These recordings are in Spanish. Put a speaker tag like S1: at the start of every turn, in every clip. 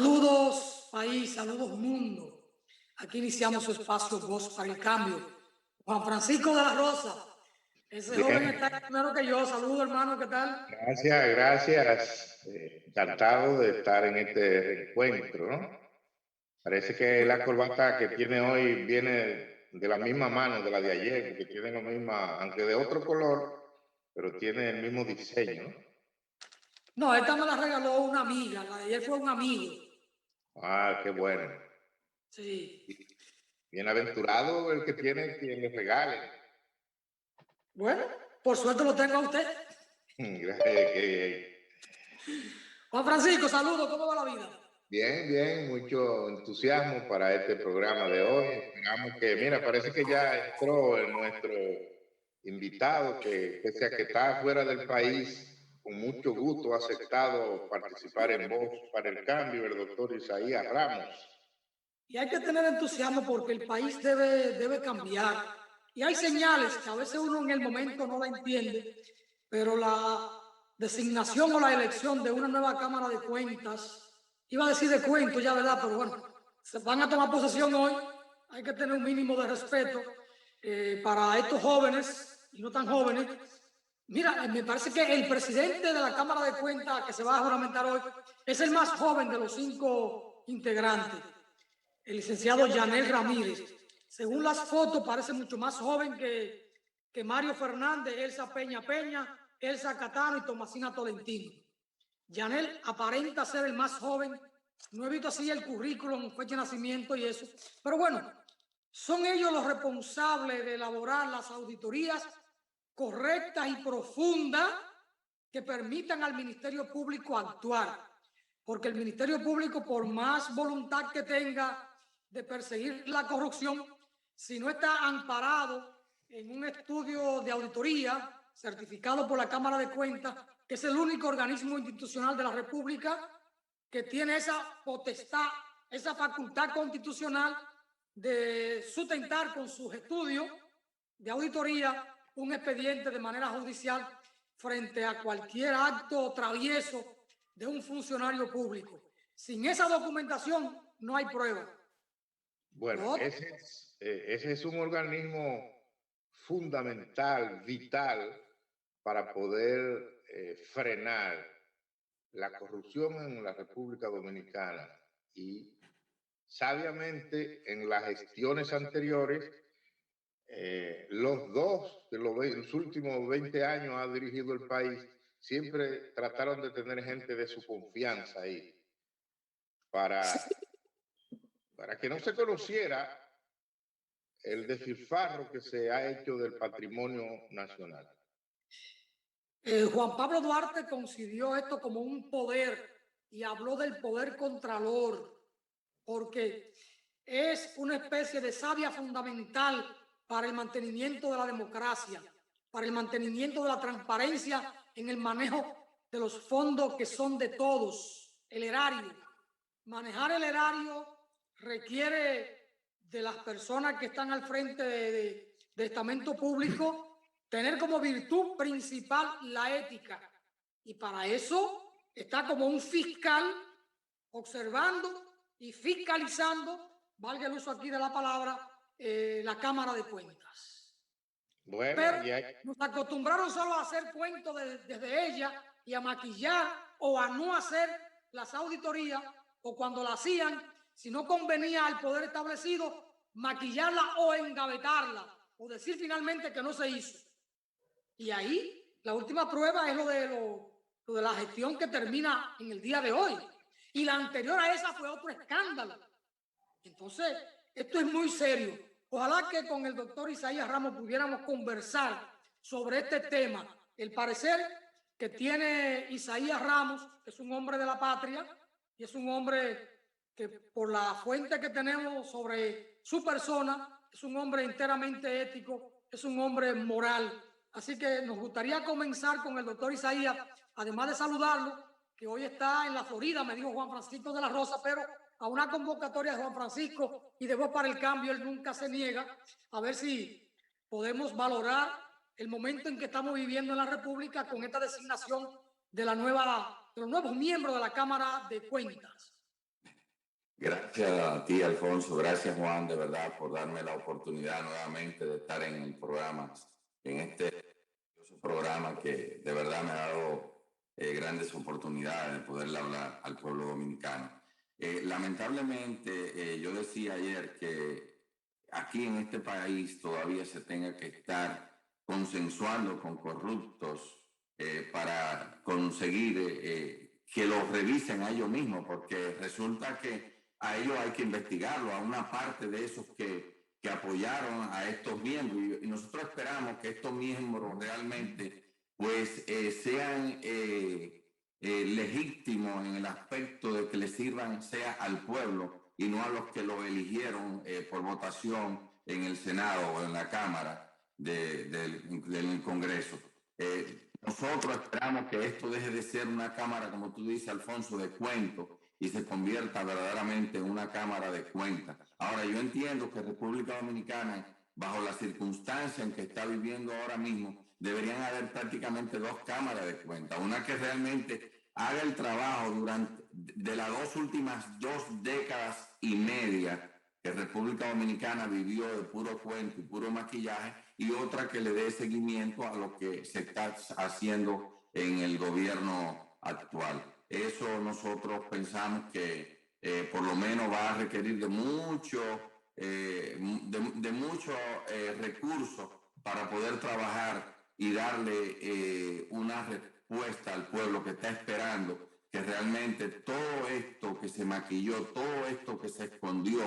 S1: Saludos país, saludos mundo. Aquí iniciamos su espacio Voz para el Cambio. Juan Francisco de la Rosa, ese joven
S2: Bien,
S1: está primero que yo. Saludos hermano, ¿qué tal?
S2: gracias. Encantado de estar en este reencuentro, ¿no? Parece que la corbata que tiene hoy viene de la misma mano de la de ayer, porque tiene la misma, aunque de otro color, pero tiene el mismo diseño, ¿no?
S1: No, esta me la regaló una amiga, la de ayer fue un amigo.
S2: Ah, qué bueno.
S1: Sí.
S2: Bienaventurado el que tiene quien le regale.
S1: Bueno, por suerte lo tengo a usted. Juan Francisco, saludos, ¿cómo va la vida?
S2: Bien, bien, mucho entusiasmo para este programa de hoy. Esperamos que, mira, parece que ya entró nuestro invitado, que pese a que está fuera del país, con mucho gusto ha aceptado participar en Voz para el Cambio, el doctor Isaías Ramos.
S1: Y hay que tener entusiasmo porque el país debe cambiar. Y hay señales que a veces uno en el momento no la entiende, pero la designación o la elección de una nueva Cámara de Cuentas, iba a decir de cuento ya, ¿verdad? Pero bueno, se van a tomar posesión hoy, hay que tener un mínimo de respeto para estos jóvenes y no tan jóvenes. Mira, me parece que el presidente de la Cámara de Cuentas que se va a juramentar hoy es el más joven de los 5 integrantes, el licenciado Yanel Ramírez. Según las fotos, parece mucho más joven que Mario Fernández, Elsa Peña Peña, Elsa Catano y Tomasina Tolentino. Yanel aparenta ser el más joven. No he visto así el currículum, fecha de nacimiento y eso. Pero bueno, son ellos los responsables de elaborar las auditorías correctas y profundas que permitan al Ministerio Público actuar. Porque el Ministerio Público, por más voluntad que tenga de perseguir la corrupción, si no está amparado en un estudio de auditoría certificado por la Cámara de Cuentas, que es el único organismo institucional de la República que tiene esa potestad, esa facultad constitucional de sustentar con sus estudios de auditoría un expediente de manera judicial frente a cualquier acto travieso de un funcionario público. Sin esa documentación no hay prueba.
S2: Bueno, ese es un organismo fundamental, vital, para poder frenar la corrupción en la República Dominicana. Y sabiamente en las gestiones anteriores, los dos de los últimos 20 años ha dirigido el país, siempre trataron de tener gente de su confianza ahí para que no se conociera el despilfarro que se ha hecho del patrimonio nacional.
S1: Juan Pablo Duarte concibió esto como un poder y habló del poder contralor, porque es una especie de savia fundamental para el mantenimiento de la democracia, para el mantenimiento de la transparencia en el manejo de los fondos que son de todos, el erario. Manejar el erario requiere de las personas que están al frente de estamento público tener como virtud principal la ética. Y para eso está como un fiscal observando y fiscalizando, valga el uso aquí de la palabra, la Cámara de Cuentas.
S2: Bueno,
S1: pero nos acostumbraron solo a hacer cuentos desde ella y a maquillar o a no hacer las auditorías, o cuando la hacían, si no convenía al poder establecido, maquillarla o engavetarla, o decir finalmente que no se hizo. Y ahí la última prueba es lo de la gestión que termina en el día de hoy. Y la anterior a esa fue otro escándalo. Entonces, esto es muy serio. Ojalá que con el doctor Isaías Ramos pudiéramos conversar sobre este tema. El parecer que tiene Isaías Ramos, que es un hombre de la patria, y es un hombre que por la fuente que tenemos sobre su persona, es un hombre enteramente ético, es un hombre moral. Así que nos gustaría comenzar con el doctor Isaías, además de saludarlo, que hoy está en la Florida, me dijo Juan Francisco de la Rosa, pero a una convocatoria de Juan Francisco y de Voz para el Cambio, él nunca se niega, a ver si podemos valorar el momento en que estamos viviendo en la República con esta designación de los nuevos miembros de la Cámara de Cuentas.
S3: Gracias a ti, Alfonso. Gracias, Juan, de verdad, por darme la oportunidad nuevamente de estar en el programa, en este programa que de verdad me ha dado grandes oportunidades de poderle hablar al pueblo dominicano. Lamentablemente, yo decía ayer que aquí en este país todavía se tenga que estar consensuando con corruptos para conseguir que los revisen a ellos mismos, porque resulta que a ellos hay que investigarlo, a una parte de esos que apoyaron a estos miembros, y nosotros esperamos que estos miembros realmente pues sean legítimos en el aspecto de que le sirvan sea al pueblo y no a los que lo eligieron por votación en el Senado o en la Cámara del Congreso. Nosotros esperamos que esto deje de ser una Cámara, como tú dices, Alfonso, de cuentos y se convierta verdaderamente en una Cámara de cuentas. Ahora, yo entiendo que República Dominicana, bajo las circunstancias en que está viviendo ahora mismo, deberían haber prácticamente dos cámaras de cuentas. Una que realmente haga el trabajo durante de las últimas 2 décadas y media que República Dominicana vivió de puro cuento y puro maquillaje, y otra que le dé seguimiento a lo que se está haciendo en el gobierno actual. Eso nosotros pensamos que por lo menos va a requerir de mucho recursos para poder trabajar y darle una respuesta al pueblo que está esperando que realmente todo esto que se maquilló, todo esto que se escondió,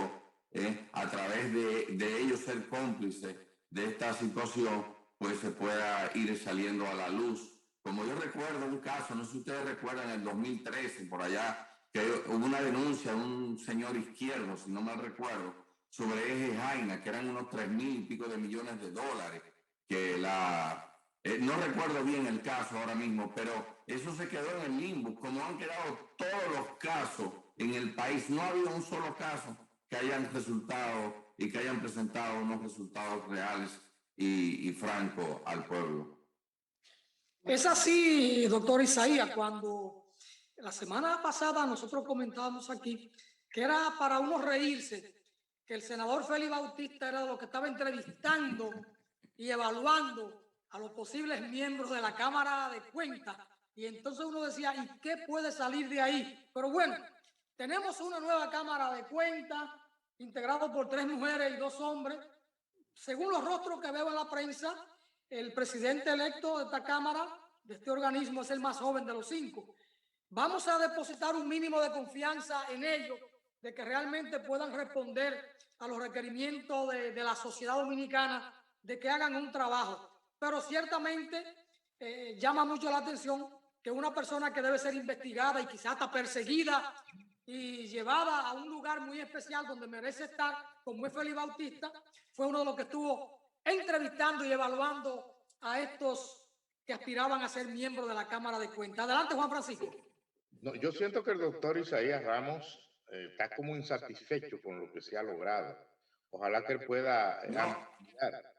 S3: a través de ellos ser cómplices de esta situación, pues se pueda ir saliendo a la luz. Como yo recuerdo un caso, no sé si ustedes recuerdan, en el 2013, por allá, que hubo una denuncia de un señor izquierdo, si no mal recuerdo, sobre Eje Jaina, que eran unos 3.000 y pico de millones de dólares, que no recuerdo bien el caso ahora mismo, pero eso se quedó en el limbo, como han quedado todos los casos en el país. No ha habido un solo caso que hayan resultado y que hayan presentado unos resultados reales y francos al pueblo.
S1: Es así, doctor Isaías, cuando la semana pasada nosotros comentábamos aquí que era para uno reírse, que el senador Félix Bautista era lo que estaba entrevistando y evaluando a los posibles miembros de la Cámara de Cuentas, y entonces uno decía, ¿y qué puede salir de ahí? Pero bueno, tenemos una nueva Cámara de Cuentas integrada por 3 mujeres y 2 hombres. Según los rostros que veo en la prensa, el presidente electo de esta Cámara, de este organismo, es el más joven de los 5. Vamos a depositar un mínimo de confianza en ellos, de que realmente puedan responder a los requerimientos de la sociedad dominicana, de que hagan un trabajo. Pero ciertamente llama mucho la atención que una persona que debe ser investigada y quizás hasta perseguida y llevada a un lugar muy especial donde merece estar, como es Félix Bautista, fue uno de los que estuvo entrevistando y evaluando a estos que aspiraban a ser miembros de la Cámara de Cuentas. Adelante, Juan Francisco.
S2: No, yo siento que el doctor Isaías Ramos está como insatisfecho con lo que se ha logrado. Ojalá que él pueda ampliar.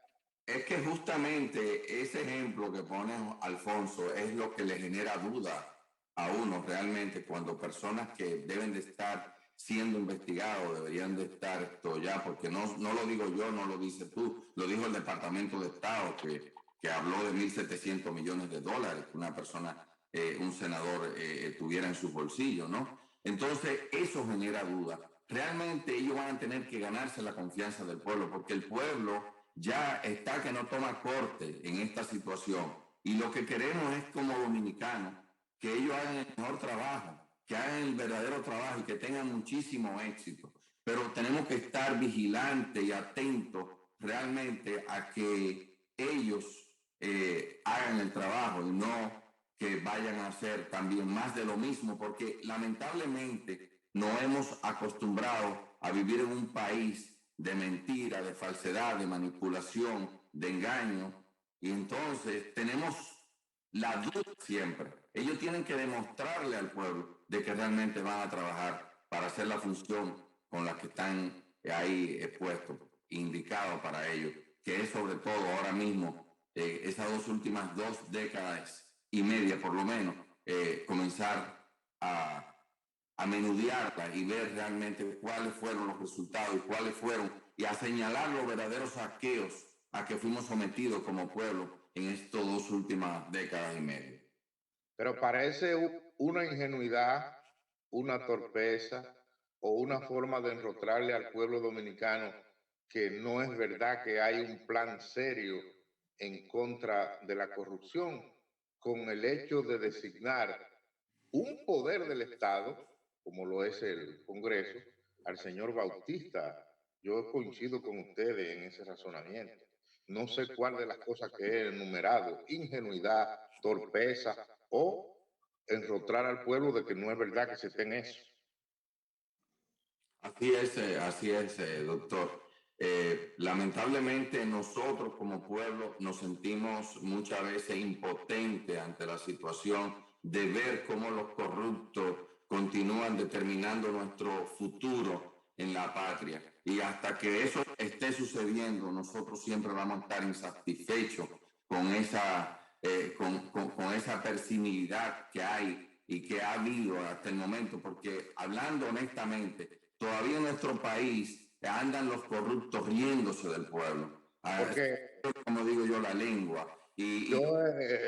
S3: Es que justamente ese ejemplo que pone Alfonso es lo que le genera duda a uno realmente, cuando personas que deben de estar siendo investigados deberían de estar esto ya, porque no lo digo yo, no lo dices tú, lo dijo el Departamento de Estado que habló de 1.700 millones de dólares que una persona, un senador tuviera en su bolsillo, ¿no? Entonces eso genera duda. Realmente ellos van a tener que ganarse la confianza del pueblo, porque el pueblo ya está que no toma corte en esta situación, y lo que queremos es, como dominicanos, que ellos hagan el mejor trabajo, que hagan el verdadero trabajo y que tengan muchísimo éxito. Pero tenemos que estar vigilantes y atentos realmente a que ellos hagan el trabajo y no que vayan a hacer también más de lo mismo, porque lamentablemente nos hemos acostumbrado a vivir en un país de mentira, de falsedad, de manipulación, de engaño, y entonces tenemos la duda siempre. Ellos tienen que demostrarle al pueblo de que realmente van a trabajar para hacer la función con la que están ahí expuestos, indicados para ellos, que es sobre todo ahora mismo, esas últimas 2 décadas y media por lo menos, comenzar a a menudearla y ver realmente cuáles fueron los resultados y a señalar los verdaderos saqueos a que fuimos sometidos como pueblo en estas 2 últimas décadas y media.
S2: Pero parece una ingenuidad, una torpeza o una forma de enrotrarle al pueblo dominicano que no es verdad que hay un plan serio en contra de la corrupción, con el hecho de designar un poder del Estado, como lo es el Congreso, al señor Bautista. Yo coincido con ustedes en ese razonamiento. No sé cuál de las cosas que he enumerado, ingenuidad, torpeza o enrotrar al pueblo de que no es verdad que se esté en eso.
S3: Así es, doctor. Lamentablemente nosotros como pueblo nos sentimos muchas veces impotentes ante la situación de ver cómo los corruptos continúan determinando nuestro futuro en la patria. Y hasta que eso esté sucediendo, nosotros siempre vamos a estar insatisfechos con con esa permisividad que hay y que ha habido hasta el momento, porque hablando honestamente, todavía en nuestro país andan los corruptos riéndose del pueblo.
S2: Porque,
S3: como digo yo, la lengua.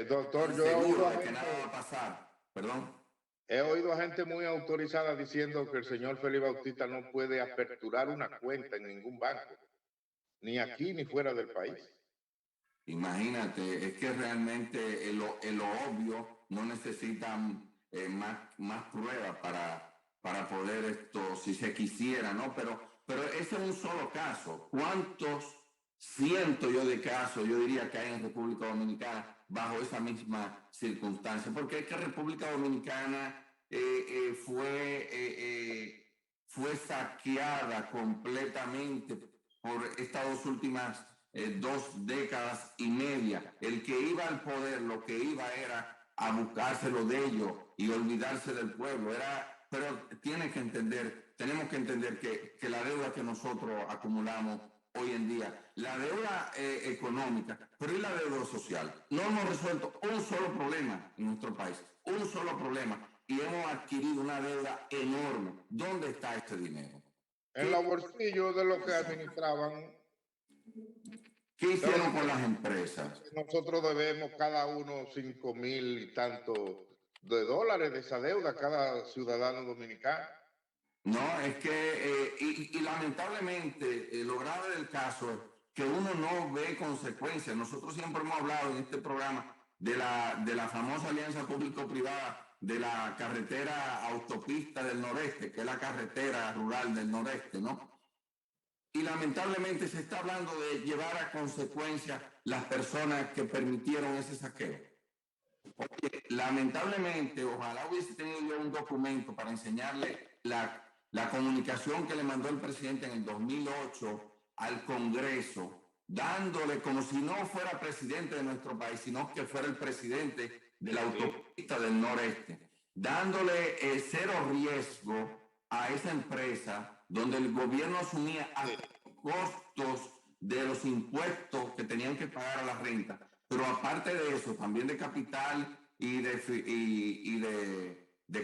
S2: Doctor, yo
S3: seguro de que nada va a pasar. Perdón.
S2: He oído a gente muy autorizada diciendo que el señor Félix Bautista no puede aperturar una cuenta en ningún banco, ni aquí ni fuera del país.
S3: Imagínate, es que realmente en lo obvio no necesitan más pruebas para poder esto, si se quisiera, ¿no? Pero ese es un solo caso. ¿Cuántos cientos yo de casos, yo diría que hay en República Dominicana bajo esa misma circunstancia? Porque es que República Dominicana fue saqueada completamente por estas 2 últimas 2 décadas y media. El que iba al poder lo que iba era a buscárselo de ellos y olvidarse del pueblo. Pero tenemos que entender que la deuda que nosotros acumulamos hoy en día, la deuda económica, pero y la deuda social, no hemos resuelto un solo problema en nuestro país, un solo problema, y hemos adquirido una deuda enorme. ¿Dónde está este dinero?
S2: En los bolsillos de los que administraban.
S3: ¿Qué hicieron con las empresas?
S2: Nosotros debemos cada uno 5,000 y tanto de dólares de esa deuda, cada ciudadano dominicano.
S3: No, es que, y lamentablemente, lo grave del caso es que uno no ve consecuencias. Nosotros siempre hemos hablado en este programa de la famosa alianza público-privada de la carretera autopista del noreste, que es la carretera rural del noreste, ¿no? Y lamentablemente se está hablando de llevar a consecuencias las personas que permitieron ese saqueo. Oye, lamentablemente, ojalá hubiese tenido yo un documento para enseñarle la comunicación que le mandó el presidente en el 2008 al Congreso, dándole como si no fuera presidente de nuestro país, sino que fuera el presidente de la autopista del noreste, dándole cero riesgo a esa empresa donde el gobierno asumía costos de los impuestos que tenían que pagar a la renta, pero aparte de eso, también de capital y de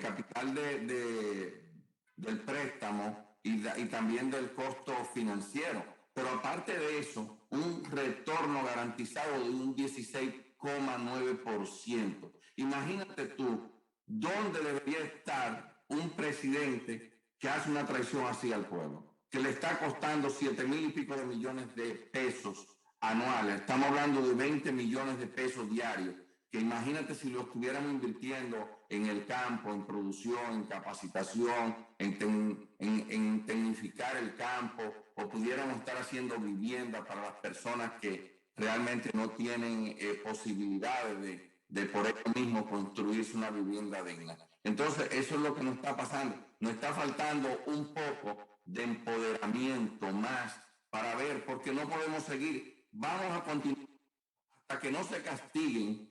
S3: capital del préstamo y también del costo financiero. Pero aparte de eso, un retorno garantizado de un 16,9%. Imagínate tú, ¿dónde debería estar un presidente que hace una traición así al pueblo? Que le está costando 7,000 y pico de millones de pesos anuales. Estamos hablando de 20 millones de pesos diarios. Que imagínate si lo estuviéramos invirtiendo en el campo, en producción, en capacitación, en tecnificar el campo, o pudiéramos estar haciendo vivienda para las personas que realmente no tienen posibilidades de por ellos mismos construirse una vivienda digna. Entonces, eso es lo que nos está pasando. Nos está faltando un poco de empoderamiento más para ver, porque no podemos seguir. Vamos a continuar hasta que no se castiguen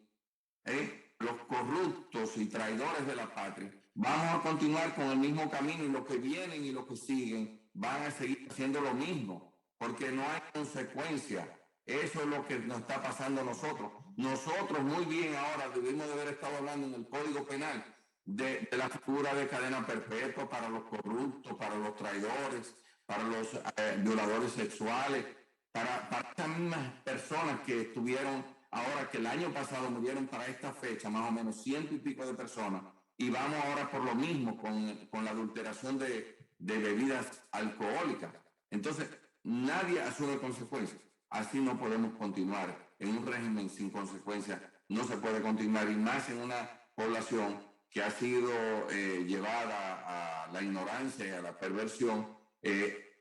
S3: los corruptos y traidores de la patria. Vamos a continuar con el mismo camino y los que vienen y los que siguen van a seguir haciendo lo mismo, porque no hay consecuencia. Eso es lo que nos está pasando a nosotros. Nosotros muy bien ahora debimos de haber estado hablando en el Código Penal de la figura de cadena perpetua para los corruptos, para los traidores, para los violadores sexuales, para estas mismas personas que estuvieron ahora, que el año pasado murieron para esta fecha, más o menos 100 y pico de personas, y vamos ahora por lo mismo con la adulteración de bebidas alcohólicas. Entonces, nadie asume consecuencias. Así no podemos continuar. En un régimen sin consecuencias no se puede continuar, y más en una población que ha sido llevada a la ignorancia y a la perversión,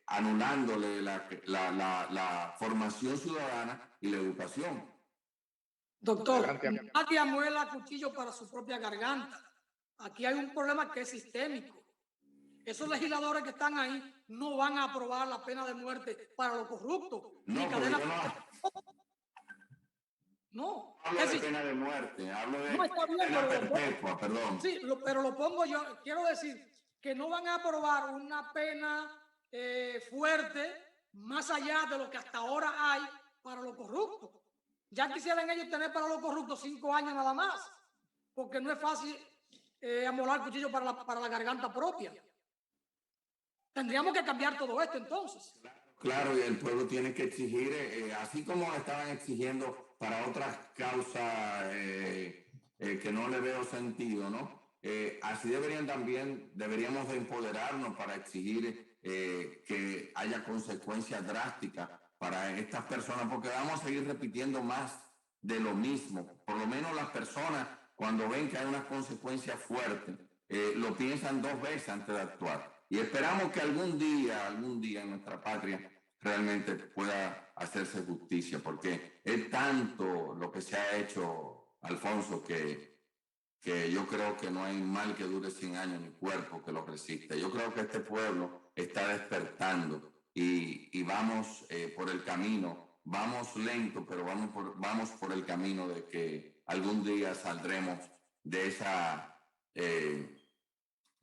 S3: anulándole la formación ciudadana y la educación.
S1: Doctor, nadie muela cuchillo para su propia garganta. Aquí hay un problema que es sistémico. Esos legisladores que están ahí no van a aprobar la pena de muerte para los corruptos.
S3: No,
S1: ni cadena.
S3: No. Hablo de pena de muerte, hablo de
S1: pena
S3: perpetua, perdón.
S1: Sí, pero lo pongo yo. Quiero decir que no van a aprobar una pena fuerte más allá de lo que hasta ahora hay para los corruptos. Ya quisieran ellos tener para los corruptos 5 años nada más, porque no es fácil amolar cuchillo para la garganta propia. Tendríamos que cambiar todo esto entonces.
S3: Claro, y el pueblo tiene que exigir, así como estaban exigiendo para otras causas que no le veo sentido, ¿no? Así deberíamos de empoderarnos para exigir que haya consecuencias drásticas para estas personas, porque vamos a seguir repitiendo más de lo mismo. Por lo menos las personas, cuando ven que hay unas consecuencias fuertes, lo piensan 2 veces antes de actuar. Y esperamos que algún día en nuestra patria realmente pueda hacerse justicia, porque es tanto lo que se ha hecho, Alfonso, que yo creo que no hay mal que dure 100 años ni cuerpo que lo resista. Yo creo que este pueblo está despertando y vamos por el camino, vamos lento, pero vamos por el camino de que algún día saldremos de esa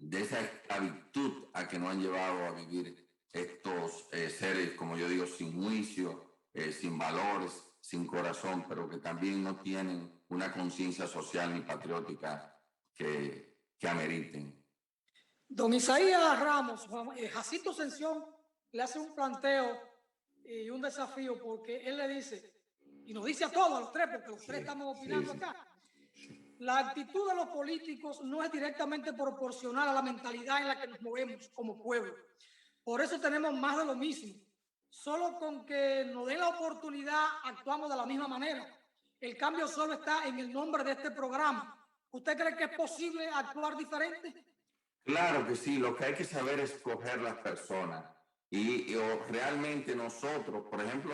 S3: esclavitud a que nos han llevado a vivir estos seres, como yo digo, sin juicio, sin valores, sin corazón, pero que también no tienen una conciencia social ni patriótica que ameriten.
S1: Don Isaías Ramos, Jacinto Ascensión le hace un planteo y un desafío, porque él le dice, y nos dice a todos, a los tres, porque los tres estamos opinando acá, la actitud de los políticos no es directamente proporcional a la mentalidad en la que nos movemos como pueblo. Por eso tenemos más de lo mismo. Solo con que nos den la oportunidad actuamos de la misma manera. El cambio solo está en el nombre de este programa. ¿Usted cree que es posible actuar diferente?
S3: Claro que sí. Lo que hay que saber es escoger las personas. Y realmente nosotros, por ejemplo,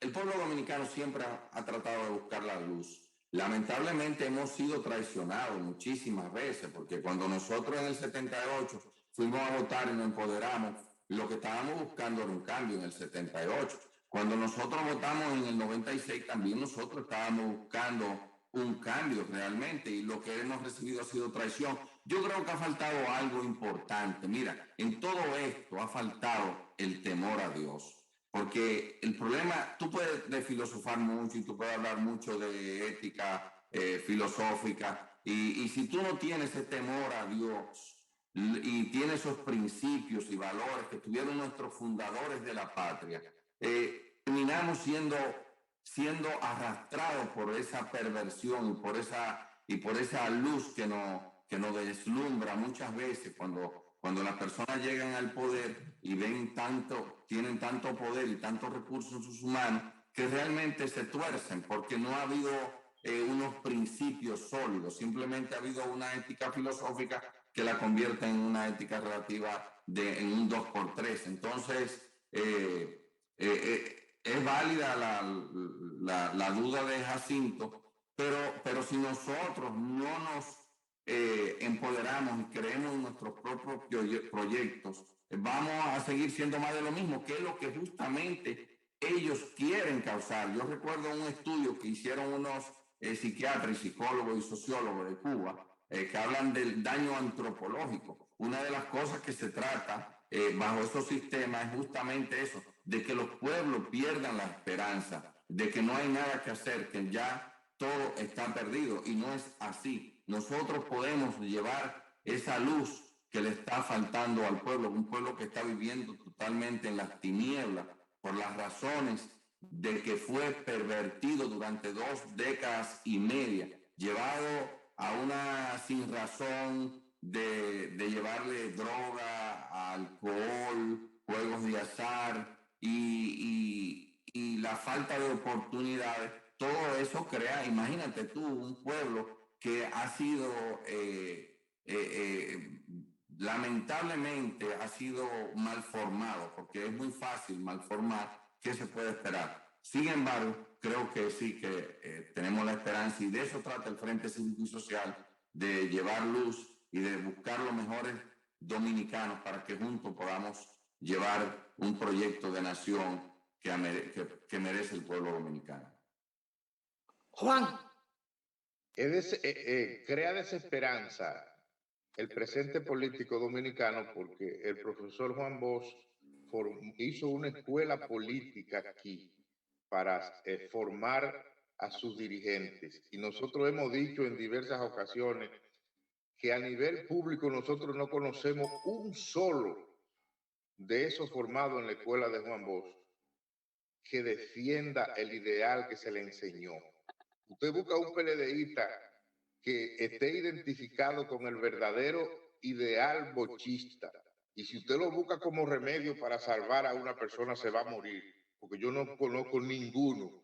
S3: el pueblo dominicano siempre ha tratado de buscar la luz. Lamentablemente hemos sido traicionados muchísimas veces, porque cuando nosotros en el 78 fuimos a votar y nos empoderamos, lo que estábamos buscando era un cambio en el 78. Cuando nosotros votamos en el 96, también nosotros estábamos buscando un cambio realmente, y lo que hemos recibido ha sido traición. Yo creo que ha faltado algo importante. Mira, en todo esto ha faltado el temor a Dios. Porque el problema, tú puedes filosofar mucho y tú puedes hablar mucho de ética filosófica, y si tú no tienes ese temor a Dios y tienes esos principios y valores que tuvieron nuestros fundadores de la patria, terminamos siendo arrastrados por esa perversión y por esa luz que nos deslumbra muchas veces cuando las personas llegan al poder y tienen tanto poder y tantos recursos en sus manos, que realmente se tuercen porque no ha habido unos principios sólidos, simplemente ha habido una ética filosófica que la convierte en una ética relativa en un 2x3. Entonces, es válida la duda de Jacinto, pero si nosotros no nos empoderamos y creemos en nuestros propios proyectos, vamos a seguir siendo más de lo mismo, que es lo que justamente ellos quieren causar. Yo recuerdo un estudio que hicieron unos psiquiatras, psicólogos y sociólogos de Cuba, que hablan del daño antropológico. Una de las cosas que se trata bajo esos sistemas es justamente eso, de que los pueblos pierdan la esperanza, de que no hay nada que hacer, que ya todo está perdido, y no es así. nosotros podemos llevar esa luz que le está faltando al pueblo, un pueblo que está viviendo totalmente en las tinieblas por las razones de que fue pervertido durante 2 décadas y media, llevado a una sinrazón de llevarle droga, alcohol, juegos de azar y la falta de oportunidades. Todo eso crea, imagínate tú, un pueblo que ha sido lamentablemente ha sido mal formado, porque es muy fácil malformar. ¿Qué se puede esperar? Sin embargo, creo que sí que tenemos la esperanza, y de eso trata el Frente Cívico y Social, de llevar luz y de buscar los mejores dominicanos para que juntos podamos llevar un proyecto de nación que merece el pueblo dominicano.
S1: Juan.
S2: Crea desesperanza el presente político dominicano porque el profesor Juan Bosch hizo una escuela política aquí para formar a sus dirigentes. Y nosotros hemos dicho en diversas ocasiones que a nivel público nosotros no conocemos un solo de esos formados en la escuela de Juan Bosch que defienda el ideal que se le enseñó. Usted busca un PLDista que esté identificado con el verdadero ideal bochista, y si usted lo busca como remedio para salvar a una persona, se va a morir, porque yo no conozco ninguno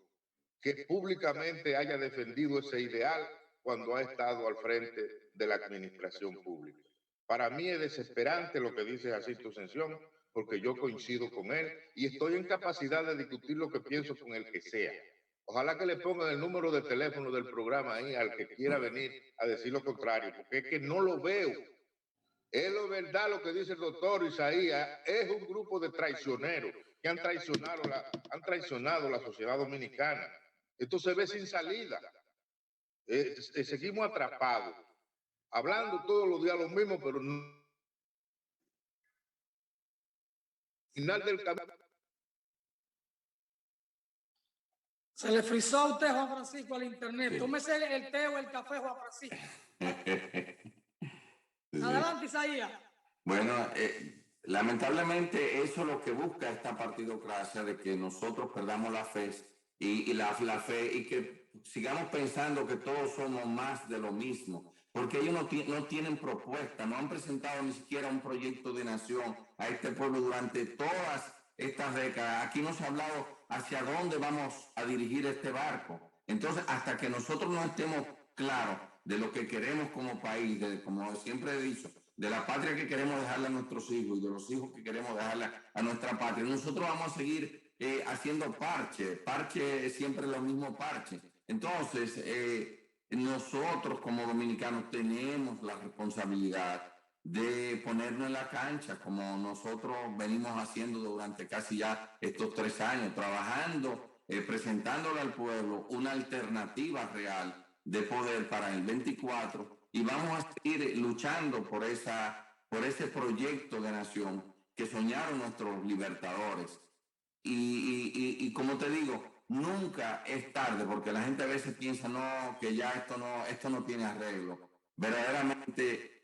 S2: que públicamente haya defendido ese ideal cuando ha estado al frente de la administración pública. Para mí es desesperante lo que dice Jacinto Ascensión, porque yo coincido con él y estoy en capacidad de discutir lo que pienso con el que sea. Ojalá que le pongan el número de teléfono del programa ahí al que quiera venir a decir lo contrario, porque es que no lo veo. Es lo verdad lo que dice el doctor Isaías, es un grupo de traicioneros que han traicionado la sociedad dominicana. Esto se ve sin salida. Seguimos atrapados, hablando todos los días lo mismo, pero no. Final del camino.
S1: Se le frizó a usted, Juan Francisco, al internet. Sí. Tómese el té o el café, Juan Francisco. Sí. Adelante, Isaías.
S3: Bueno, lamentablemente eso es lo que busca esta partidocracia, de que nosotros perdamos la fe y la fe, y que sigamos pensando que todos somos más de lo mismo, porque ellos no tienen propuesta, no han presentado ni siquiera un proyecto de nación a este pueblo durante todas estas décadas. Aquí no se ha hablado hacia dónde vamos a dirigir este barco. Entonces, hasta que nosotros no estemos claros de lo que queremos como país, como siempre he dicho, de la patria que queremos dejarle a nuestros hijos y de los hijos que queremos dejarle a nuestra patria, nosotros vamos a seguir haciendo parche, siempre los mismos parches. Entonces, nosotros como dominicanos tenemos la responsabilidad de ponernos en la cancha, como nosotros venimos haciendo durante casi ya estos 3 años, trabajando, presentándole al pueblo una alternativa real de poder para el 24, y vamos a seguir luchando por ese proyecto de nación que soñaron nuestros libertadores. Y como te digo, nunca es tarde, porque la gente a veces piensa que ya esto no tiene arreglo. Verdaderamente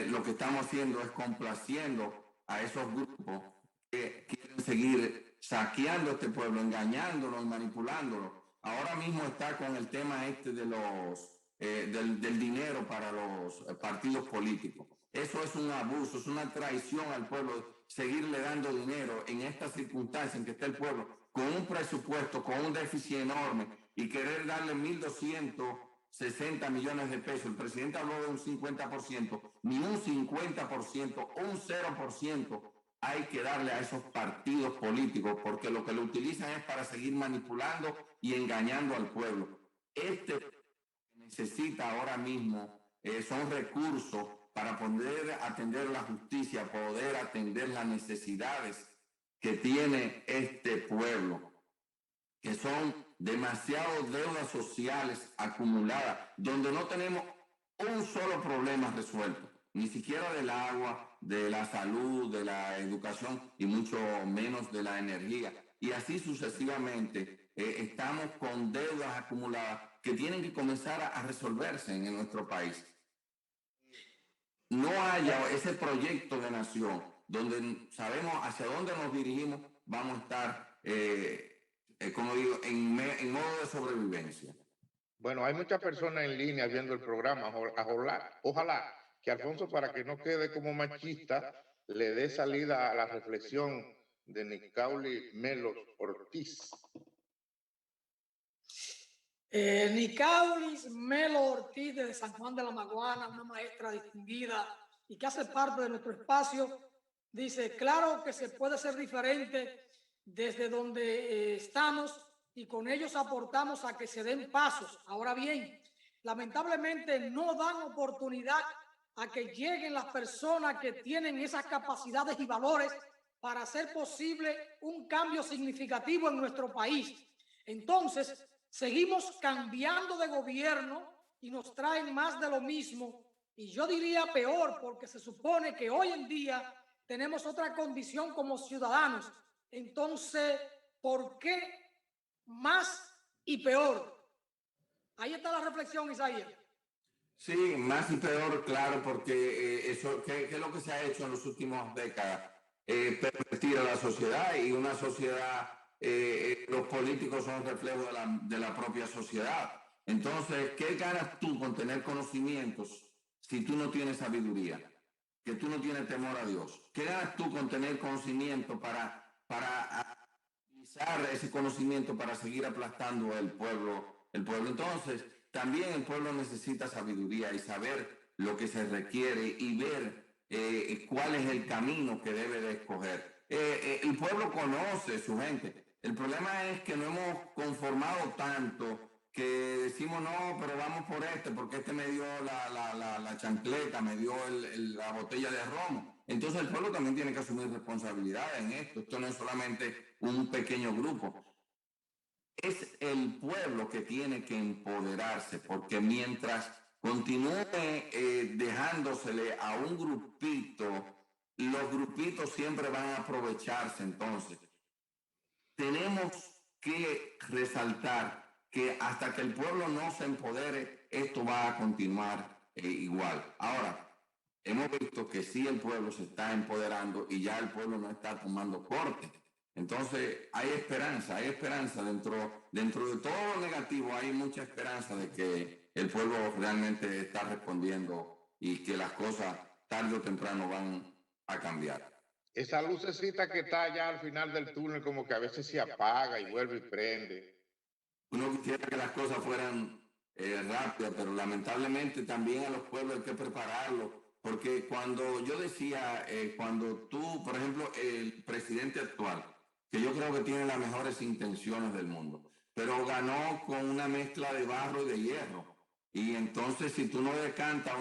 S3: lo que estamos haciendo es complaciendo a esos grupos que quieren seguir saqueando a este pueblo, engañándolo y manipulándolo. Ahora mismo está con el tema de del dinero para los partidos políticos. Eso es un abuso, es una traición al pueblo, seguirle dando dinero en estas circunstancias en que está el pueblo con un presupuesto, con un déficit enorme, y querer darle 1.260 millones de pesos. El presidente habló de un 50%, ni un 50%, un 0% hay que darle a esos partidos políticos, porque lo que lo utilizan es para seguir manipulando y engañando al pueblo. Necesita ahora mismo son recursos para poder atender la justicia, poder atender las necesidades que tiene este pueblo, que son demasiadas deudas sociales acumuladas, donde no tenemos un solo problema resuelto, ni siquiera del agua, de la salud, de la educación y mucho menos de la energía. y así sucesivamente. Estamos con deudas acumuladas que tienen que comenzar a resolverse en nuestro país. No haya ese proyecto de nación donde sabemos hacia dónde nos dirigimos, vamos a estar, como digo, en modo de sobrevivencia.
S2: Bueno, hay muchas personas en línea viendo el programa. Ojalá que Alfonso, para que no quede como machista, le dé salida a la reflexión de Nicauli Melos Ortiz.
S1: Nicaulis Melo Ortiz de San Juan de la Maguana, una maestra distinguida y que hace parte de nuestro espacio, dice, claro que se puede ser diferente desde donde estamos y con ellos aportamos a que se den pasos. Ahora bien, lamentablemente no dan oportunidad a que lleguen las personas que tienen esas capacidades y valores para hacer posible un cambio significativo en nuestro país. Entonces, seguimos cambiando de gobierno y nos traen más de lo mismo. Y yo diría peor, porque se supone que hoy en día tenemos otra condición como ciudadanos. Entonces, ¿por qué más y peor? Ahí está la reflexión, Isaías.
S3: Sí, más y peor, claro, porque eso, ¿qué es lo que se ha hecho en las últimas décadas? Pervertir a la sociedad y una sociedad, los políticos son reflejo de la propia sociedad. Entonces, ¿qué ganas tú con tener conocimientos si tú no tienes sabiduría? Que tú no tienes temor a Dios. ¿Qué ganas tú con tener conocimiento para utilizar ese conocimiento para seguir aplastando el pueblo? Entonces, también el pueblo necesita sabiduría y saber lo que se requiere y ver cuál es el camino que debe de escoger. El pueblo conoce su gente. El problema es que no hemos conformado tanto que decimos no, pero vamos por porque este me dio la chancleta, me dio la botella de romo. Entonces el pueblo también tiene que asumir responsabilidad en esto. Esto no es solamente un pequeño grupo. Es el pueblo que tiene que empoderarse, porque mientras continúe dejándosele a un grupito, los grupitos siempre van a aprovecharse. Entonces, tenemos que resaltar que hasta que el pueblo no se empodere, esto va a continuar igual. Ahora, hemos visto que sí el pueblo se está empoderando y ya el pueblo no está tomando corte. Entonces hay esperanza dentro de todo lo negativo, hay mucha esperanza de que el pueblo realmente está respondiendo y que las cosas tarde o temprano van a cambiar.
S2: Esa lucecita que está allá al final del túnel como que a veces se apaga y vuelve y prende.
S3: Uno quisiera que las cosas fueran rápidas, pero lamentablemente también a los pueblos hay que prepararlos, porque cuando yo decía, cuando tú, por ejemplo, el presidente actual, que yo creo que tiene las mejores intenciones del mundo, pero ganó con una mezcla de barro y de hierro. Y entonces si tú no decantas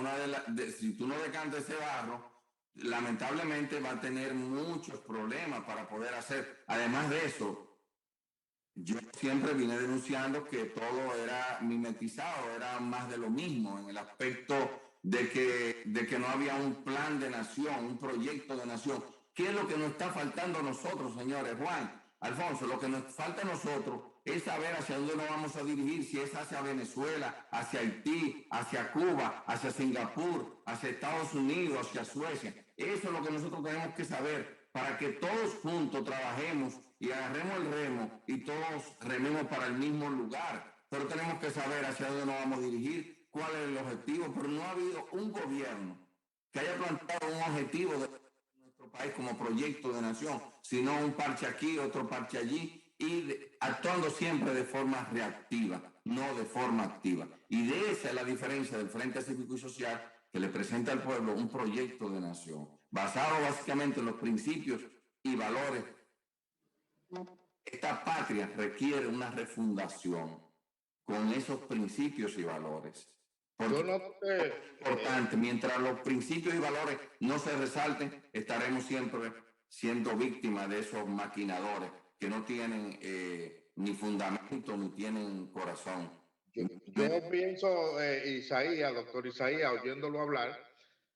S3: si tú no decantas ese barro, lamentablemente va a tener muchos problemas para poder hacer. Además de eso, yo siempre vine denunciando que todo era mimetizado, era más de lo mismo, en el aspecto de que no había un plan de nación, un proyecto de nación. ¿Qué es lo que nos está faltando a nosotros, señores? Juan, Alfonso, lo que nos falta a nosotros es saber hacia dónde nos vamos a dirigir, si es hacia Venezuela, hacia Haití, hacia Cuba, hacia Singapur, hacia Estados Unidos, hacia Suecia. Eso es lo que nosotros tenemos que saber para que todos juntos trabajemos y agarremos el remo y todos rememos para el mismo lugar. Pero tenemos que saber hacia dónde nos vamos a dirigir, cuál es el objetivo, pero no ha habido un gobierno que haya planteado un objetivo de nuestro país como proyecto de nación, sino un parche aquí, otro parche allí, y actuando siempre de forma reactiva, no de forma activa. Y de esa es la diferencia del Frente Cívico y Social, que le presenta al pueblo un proyecto de nación, basado básicamente en los principios y valores. Esta patria requiere una refundación con esos principios y valores. Porque es importante, mientras los principios y valores no se resalten, estaremos siempre siendo víctimas de esos maquinadores que no tienen ni fundamento ni tienen corazón.
S2: Yo pienso, Isaías, doctor Isaías, oyéndolo hablar,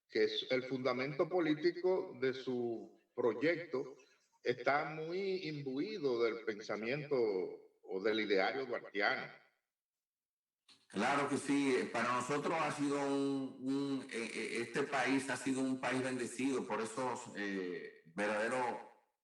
S2: que el fundamento político de su proyecto está muy imbuido del pensamiento o del ideario duartiano.
S3: Claro que sí, para nosotros ha sido este país ha sido un país bendecido por esos verdaderos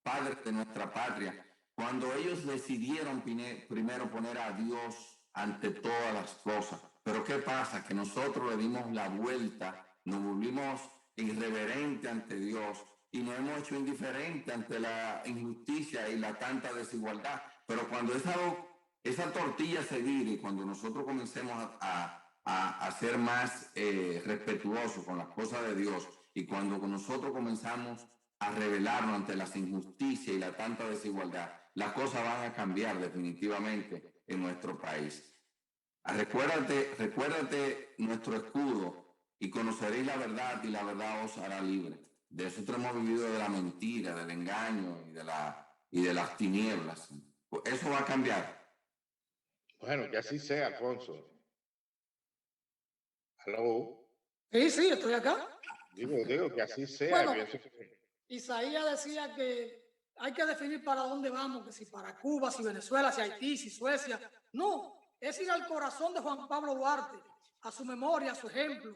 S3: padres de nuestra patria. Cuando ellos decidieron primero poner a Dios ante todas las cosas. Pero ¿qué pasa? Que nosotros le dimos la vuelta, nos volvimos irreverentes ante Dios y nos hemos hecho indiferentes ante la injusticia y la tanta desigualdad. Pero cuando esa tortilla se vire y cuando nosotros comencemos a ser más respetuosos con las cosas de Dios y cuando nosotros comenzamos a rebelarnos ante las injusticias y la tanta desigualdad, las cosas van a cambiar definitivamente en nuestro país. Recuérdate nuestro escudo y conoceréis la verdad y la verdad os hará libre. De nosotros hemos vivido de la mentira, del engaño y de las tinieblas. Eso va a cambiar.
S2: Bueno, que así sea, Alfonso. ¿Aló?
S1: Sí, estoy acá.
S2: Digo que así sea.
S1: Bueno, Isaías decía que hay que definir para dónde vamos, que si para Cuba, si Venezuela, si Haití, si Suecia. No, es ir al corazón de Juan Pablo Duarte, a su memoria, a su ejemplo,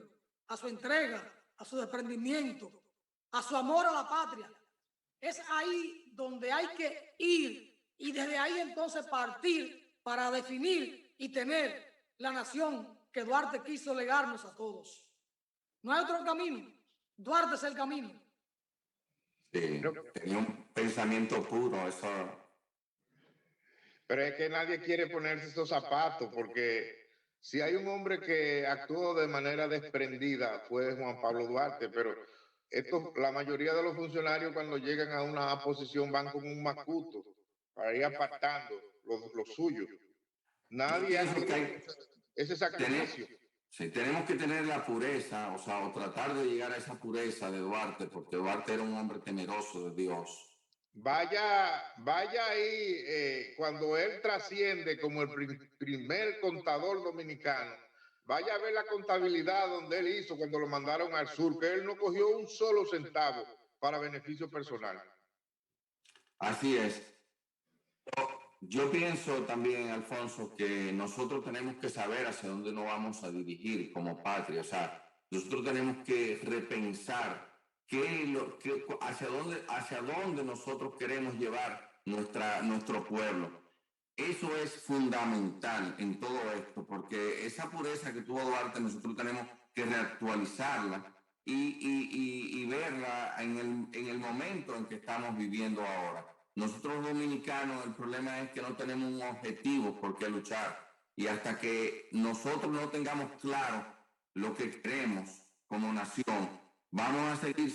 S1: a su entrega, a su desprendimiento, a su amor a la patria. Es ahí donde hay que ir y desde ahí entonces partir para definir y tener la nación que Duarte quiso legarnos a todos. No hay otro camino. Duarte es el camino.
S3: Sí, tenía un pensamiento puro, eso.
S2: Pero es que nadie quiere ponerse esos zapatos, porque si hay un hombre que actuó de manera desprendida fue Juan Pablo Duarte, pero la mayoría de los funcionarios cuando llegan a una posición van como un macuto para ir apartando lo suyo. Nadie ha querido ese sacrificio.
S3: Sí, tenemos que tener la pureza, o tratar de llegar a esa pureza de Duarte, porque Duarte era un hombre temeroso de Dios.
S2: Vaya ahí, cuando él trasciende como el primer contador dominicano, vaya a ver la contabilidad donde él hizo cuando lo mandaron al sur, que él no cogió un solo centavo para beneficio personal.
S3: Así es. Yo pienso también, Alfonso, que nosotros tenemos que saber hacia dónde nos vamos a dirigir como patria. O sea, nosotros tenemos que repensar hacia dónde nosotros queremos llevar nuestro pueblo. Eso es fundamental en todo esto, porque esa pureza que tuvo Duarte nosotros tenemos que reactualizarla y verla en el momento en que estamos viviendo ahora. Nosotros los dominicanos, el problema es que no tenemos un objetivo por qué luchar. Y hasta que nosotros no tengamos claro lo que queremos como nación, vamos a seguir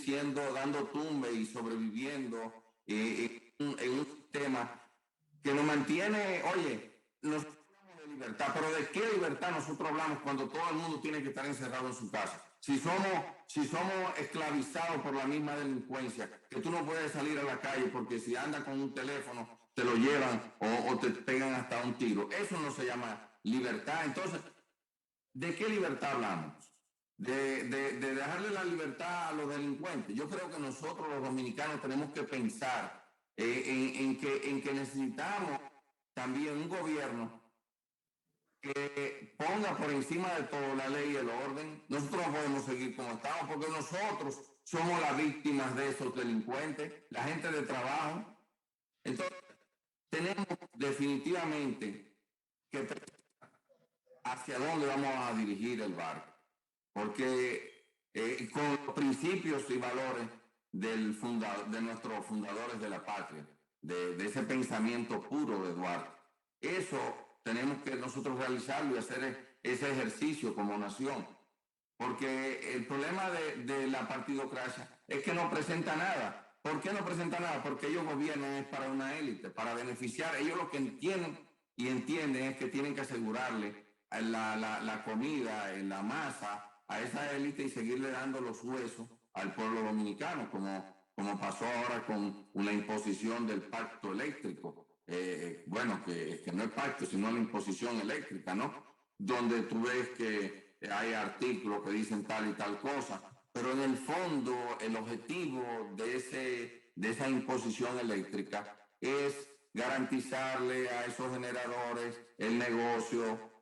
S3: dando tumbe y sobreviviendo en un sistema que nos mantiene, nosotros hablamos de libertad, pero ¿de qué libertad nosotros hablamos cuando todo el mundo tiene que estar encerrado en su casa? Si somos esclavizados por la misma delincuencia, que tú no puedes salir a la calle porque si andas con un teléfono te lo llevan o te pegan hasta un tiro. Eso no se llama libertad. Entonces, ¿de qué libertad hablamos? De dejarle la libertad a los delincuentes. Yo creo que nosotros los dominicanos tenemos que pensar en que necesitamos también un gobierno que ponga por encima de todo la ley y el orden. Nosotros no podemos seguir como estamos porque nosotros somos las víctimas de esos delincuentes, la gente de trabajo. Entonces, tenemos definitivamente que pensar hacia dónde vamos a dirigir el barco, porque con los principios y valores de nuestros fundadores de la patria, de ese pensamiento puro de Duarte, eso tenemos que nosotros realizarlo y hacer ese ejercicio como nación. Porque el problema de la partidocracia es que no presenta nada. ¿Por qué no presenta nada? Porque ellos gobiernan es para una élite, para beneficiar. Ellos lo que entienden es que tienen que asegurarle la comida, la masa a esa élite y seguirle dando los huesos al pueblo dominicano, como pasó ahora con una imposición del pacto eléctrico. Bueno, que no es pacto, sino la imposición eléctrica, ¿no? Donde tú ves que hay artículos que dicen tal y tal cosa, pero en el fondo el objetivo de de esa imposición eléctrica es garantizarle a esos generadores el negocio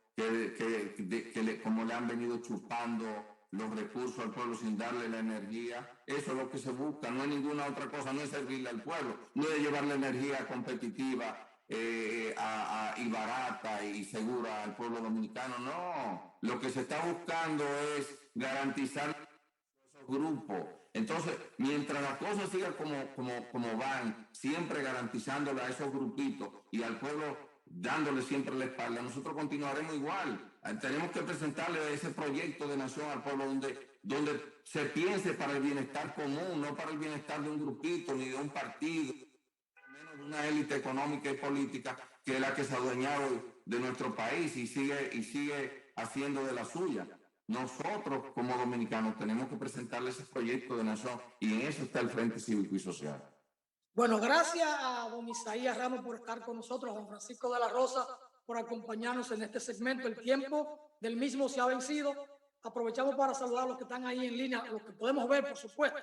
S3: como le han venido chupando los recursos al pueblo sin darle la energía. Eso es lo que se busca, no es ninguna otra cosa, no es servirle al pueblo, no es llevarle energía competitiva y barata y segura al pueblo dominicano, no. Lo que se está buscando es garantizar esos grupos. Entonces, mientras las cosas sigan como van, siempre garantizándole a esos grupitos y al pueblo dándole siempre la espalda, nosotros continuaremos igual. Tenemos que presentarle ese proyecto de nación al pueblo donde se piense para el bienestar común, no para el bienestar de un grupito ni de un partido, menos de una élite económica y política que es la que se ha adueñado de nuestro país y sigue haciendo de la suya. Nosotros, como dominicanos, tenemos que presentarle ese proyecto de nación y en eso está el Frente Cívico y Social.
S1: Bueno, gracias a don Isaías Ramos por estar con nosotros, a don Francisco de la Rosa por acompañarnos en este segmento. El tiempo del mismo se ha vencido. Aprovechamos para saludar a los que están ahí en línea, los que podemos ver, por supuesto.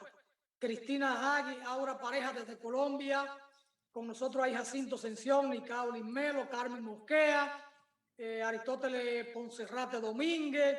S1: Cristina Hagui, Aura Pareja desde Colombia. Con nosotros hay Jacinto Sención, Nicaulin Melo, Carmen Mosquea, Aristóteles Poncerrate Domínguez.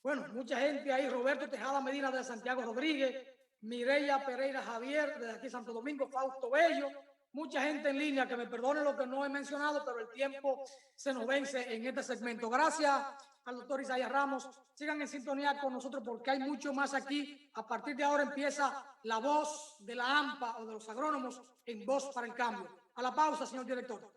S1: Bueno, mucha gente ahí. Roberto Tejada Medina de Santiago Rodríguez. Mireya Pereira Javier, desde aquí Santo Domingo, Fausto Bello, mucha gente en línea, que me perdone lo que no he mencionado, pero el tiempo se nos vence en este segmento. Gracias al doctor Isaías Ramos. Sigan en sintonía con nosotros porque hay mucho más aquí. A partir de ahora empieza la voz de la AMPA o de los agrónomos en Voz para el Cambio. A la pausa, señor director.